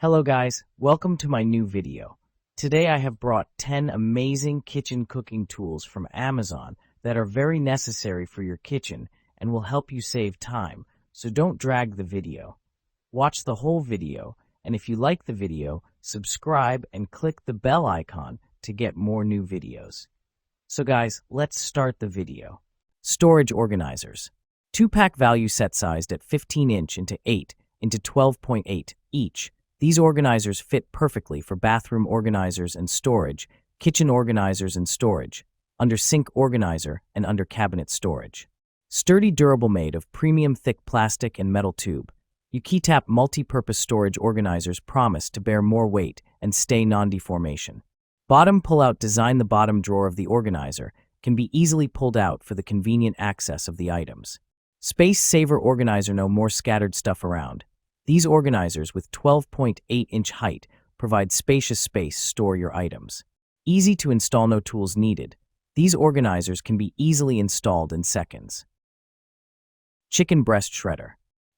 Hello guys, welcome to my new video. Today I have brought 10 amazing kitchen cooking tools from Amazon that are very necessary for your kitchen and will help you save time, so don't drag the video. Watch the whole video, and if you like the video, subscribe and click the bell icon to get more new videos. So guys, let's start the video. Storage organizers. 2-pack value set sized at 15-inch into 8 into 12.8 each. These organizers fit perfectly for bathroom organizers and storage, kitchen organizers and storage, under sink organizer and under cabinet storage. Sturdy, durable, made of premium thick plastic and metal tube. Ukitap multi-purpose storage organizers promise to bear more weight and stay non-deformation. Bottom pull-out design. The bottom drawer of the organizer can be easily pulled out for the convenient access of the items. Space saver organizer. No more scattered stuff around. These organizers with 12.8-inch height provide spacious space to store your items. Easy to install, no tools needed. These organizers can be easily installed in seconds. Chicken breast shredder.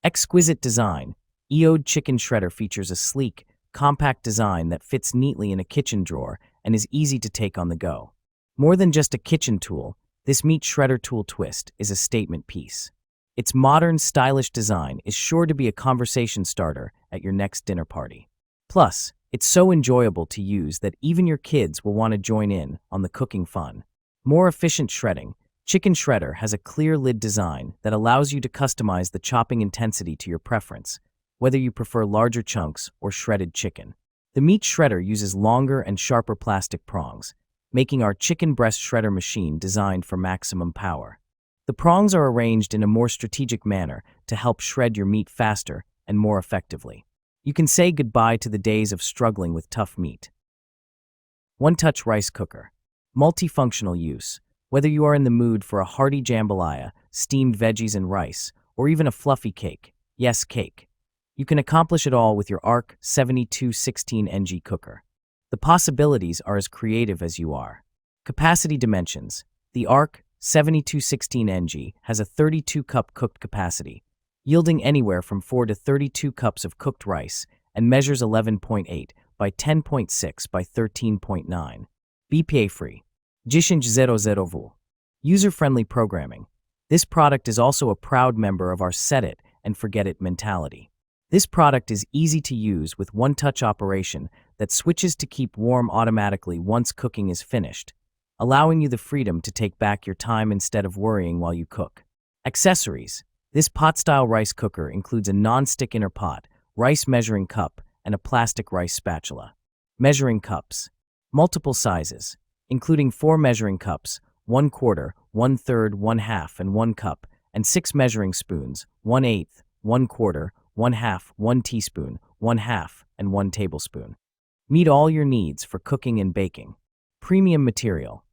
Exquisite design. EOD chicken shredder features a sleek, compact design that fits neatly in a kitchen drawer and is easy to take on the go. More than just a kitchen tool, this meat shredder tool twist is a statement piece. Its modern, stylish design is sure to be a conversation starter at your next dinner party. Plus, it's so enjoyable to use that even your kids will want to join in on the cooking fun. More efficient shredding. Chicken shredder has a clear lid design that allows you to customize the chopping intensity to your preference, whether you prefer larger chunks or shredded chicken. The meat shredder uses longer and sharper plastic prongs, making our chicken breast shredder machine designed for maximum power. The prongs are arranged in a more strategic manner to help shred your meat faster and more effectively. You can say goodbye to the days of struggling with tough meat. One-touch rice cooker. Multifunctional use. Whether you are in the mood for a hearty jambalaya, steamed veggies and rice, or even a fluffy cake, yes, cake, you can accomplish it all with your ARC 7216NG cooker. The possibilities are as creative as you are. Capacity dimensions. The ARC 7216NG has a 32-cup cooked capacity, yielding anywhere from 4 to 32 cups of cooked rice, and measures 11.8 by 10.6 by 13.9. BPA-free. 10.00V. User-friendly programming. This product is also a proud member of our set it and forget it mentality. This product is easy to use with one-touch operation that switches to keep warm automatically once cooking is finished, allowing you the freedom to take back your time instead of worrying while you cook. Accessories. This pot-style rice cooker includes a non-stick inner pot, rice measuring cup, and a plastic rice spatula. Measuring cups. Multiple sizes, including 4 measuring cups, 1/4, 1/3, 1/2, and 1 cup, and 6 measuring spoons, 1/8, 1/4, 1/2, 1 teaspoon, 1/2, and 1 tablespoon. Meet all your needs for cooking and baking. Premium material.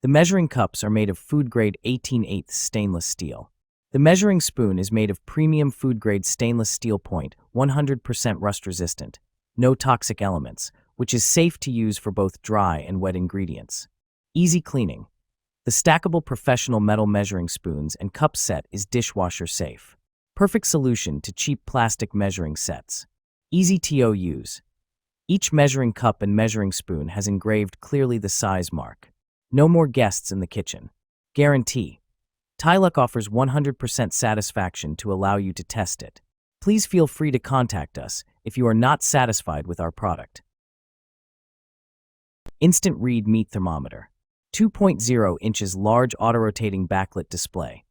The measuring cups are made of food-grade 18/8 stainless steel. The measuring spoon is made of premium food-grade stainless steel point, 100% rust-resistant, no toxic elements, which is safe to use for both dry and wet ingredients. Easy cleaning. The stackable professional metal measuring spoons and cup set is dishwasher safe. Perfect solution to cheap plastic measuring sets. Easy to use. Each measuring cup and measuring spoon has engraved clearly the size mark. No more guests in the kitchen. Guarantee. Tyluk offers 100% satisfaction to allow you to test it. Please feel free to contact us if you are not satisfied with our product. Instant Read Meat Thermometer. 2.0 inches large auto-rotating backlit display.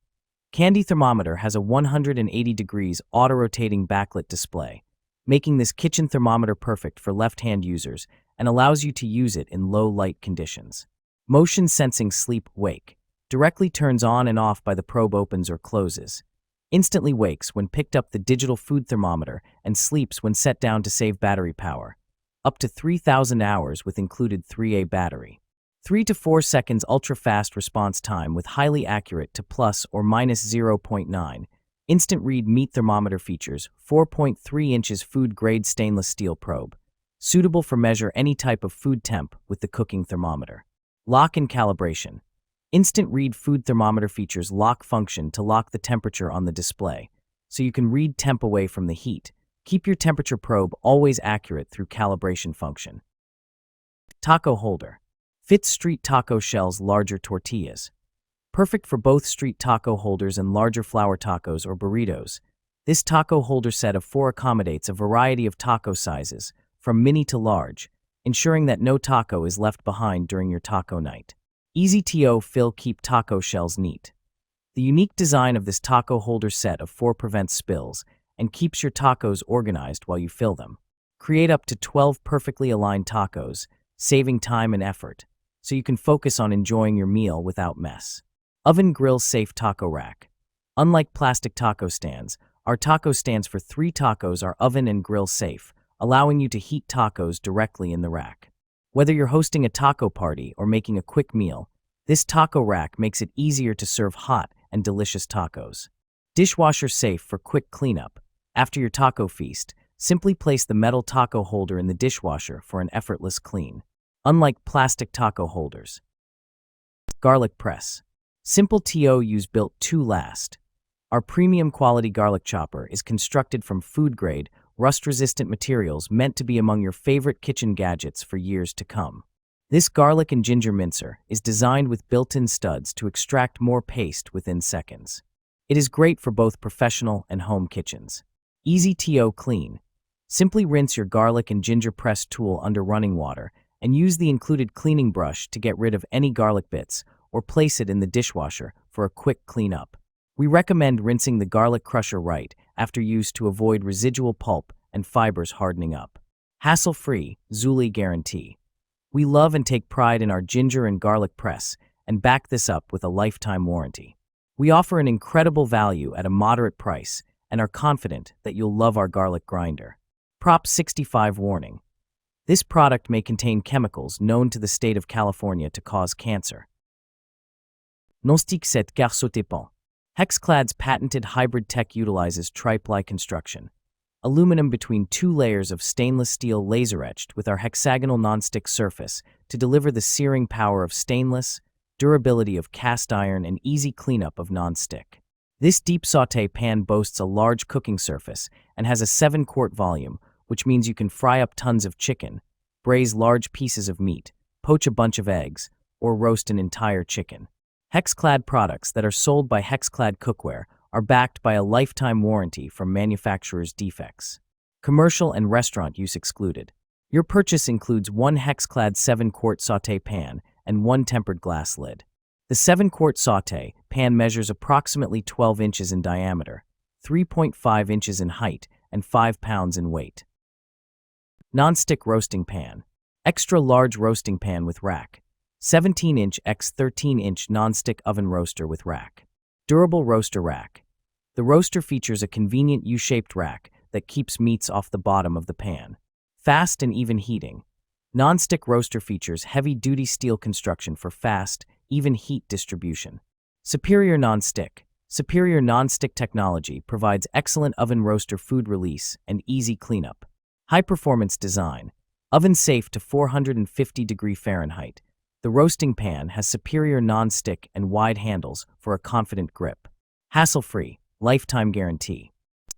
Candy Thermometer has a 180 degrees auto-rotating backlit display, making this kitchen thermometer perfect for left-hand users and allows you to use it in low light conditions. Motion sensing sleep wake. Directly turns on and off by the probe opens or closes. Instantly wakes when picked up the digital food thermometer and sleeps when set down to save battery power. Up to 3,000 hours with included 3A battery. 3 to 4 seconds ultra-fast response time with highly accurate to plus or minus 0.9. Instant Read Meat Thermometer features 4.3 inches food-grade stainless steel probe, suitable for measure any type of food temp with the cooking thermometer. Lock and calibration. Instant Read Food Thermometer features lock function to lock the temperature on the display, so you can read temp away from the heat, Keep your temperature probe always accurate through calibration function. Taco holder. Fits street taco shells, larger tortillas. Perfect for both street taco holders and larger flour tacos or burritos. This taco holder set of 4 accommodates a variety of taco sizes, from mini to large, ensuring that no taco is left behind during your taco night. Easy to fill, keep taco shells neat. The unique design of this taco holder set of 4 prevents spills and keeps your tacos organized while you fill them. Create up to 12 perfectly aligned tacos, saving time and effort, so you can focus on enjoying your meal without mess. Oven grill safe taco rack. Unlike plastic taco stands, our taco stands for 3 tacos are oven and grill safe, allowing you to heat tacos directly in the rack. Whether you're hosting a taco party or making a quick meal, this taco rack makes it easier to serve hot and delicious tacos. Dishwasher safe for quick cleanup. After your taco feast, simply place the metal taco holder in the dishwasher for an effortless clean. Unlike plastic taco holders. Garlic press. Simple to use, built to last. Our premium quality garlic chopper is constructed from food-grade, rust-resistant materials meant to be among your favorite kitchen gadgets for years to come. This garlic and ginger mincer is designed with built-in studs to extract more paste within seconds. It is great for both professional and home kitchens. Easy to clean. Simply rinse your garlic and ginger press tool under running water and use the included cleaning brush to get rid of any garlic bits, or place it in the dishwasher for a quick cleanup. We recommend rinsing the garlic crusher right after use to avoid residual pulp and fibers hardening up. Hassle-free, Zuli guarantee. We love and take pride in our ginger and garlic press and back this up with a lifetime warranty. We offer an incredible value at a moderate price and are confident that you'll love our garlic grinder. Prop 65 warning. This product may contain chemicals known to the state of California to cause cancer. Non-stick set car sauté pan. Hexclad's patented hybrid tech utilizes tri-ply construction. Aluminum between 2 layers of stainless steel laser-etched with our hexagonal non-stick surface to deliver the searing power of stainless, durability of cast iron, and easy cleanup of non-stick. This deep sauté pan boasts a large cooking surface and has a 7-quart volume, which means you can fry up tons of chicken, braise large pieces of meat, poach a bunch of eggs, or roast an entire chicken. Hexclad products that are sold by Hexclad Cookware are backed by a lifetime warranty from manufacturer's defects. Commercial and restaurant use excluded. Your purchase includes 1 Hexclad 7-quart sauté pan and 1 tempered glass lid. The 7-quart sauté pan measures approximately 12 inches in diameter, 3.5 inches in height, and 5 pounds in weight. Non-stick roasting pan. Extra large roasting pan with rack. 17-inch x 13-inch non-stick oven roaster with rack. Durable roaster rack. The roaster features a convenient U-shaped rack that keeps meats off the bottom of the pan. Fast and even heating. Non-stick roaster features heavy-duty steel construction for fast, even heat distribution. Superior non-stick. Superior non-stick technology provides excellent oven roaster food release and easy cleanup. High-performance design. Oven safe to 450 degrees Fahrenheit. The roasting pan has superior non-stick and wide handles for a confident grip. Hassle-free, lifetime guarantee.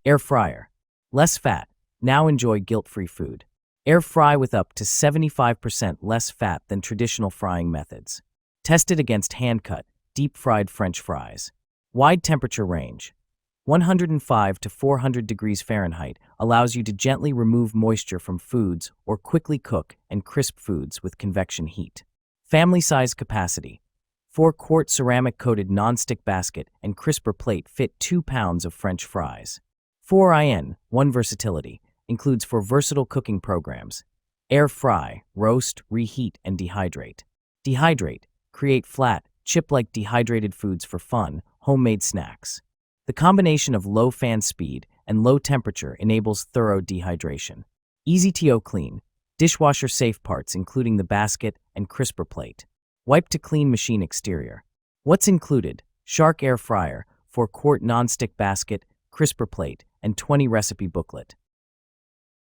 Air fryer. Less fat. Now enjoy guilt-free food. Air fry with up to 75% less fat than traditional frying methods. Tested against hand-cut, deep-fried French fries. Wide temperature range. 105 to 400 degrees Fahrenheit allows you to gently remove moisture from foods or quickly cook and crisp foods with convection heat. Family size capacity. 4-quart ceramic-coated non-stick basket and crisper plate fit 2 pounds of French fries. 4in, 1 versatility, includes 4 versatile cooking programs. Air fry, roast, reheat, and dehydrate. Dehydrate, create flat, chip-like dehydrated foods for fun, homemade snacks. The combination of low fan speed and low temperature enables thorough dehydration. Easy to clean. Dishwasher safe parts including the basket and crisper plate. Wipe to clean machine exterior. What's included? Shark air fryer, 4-quart non-stick basket, crisper plate, and 20 recipe booklet.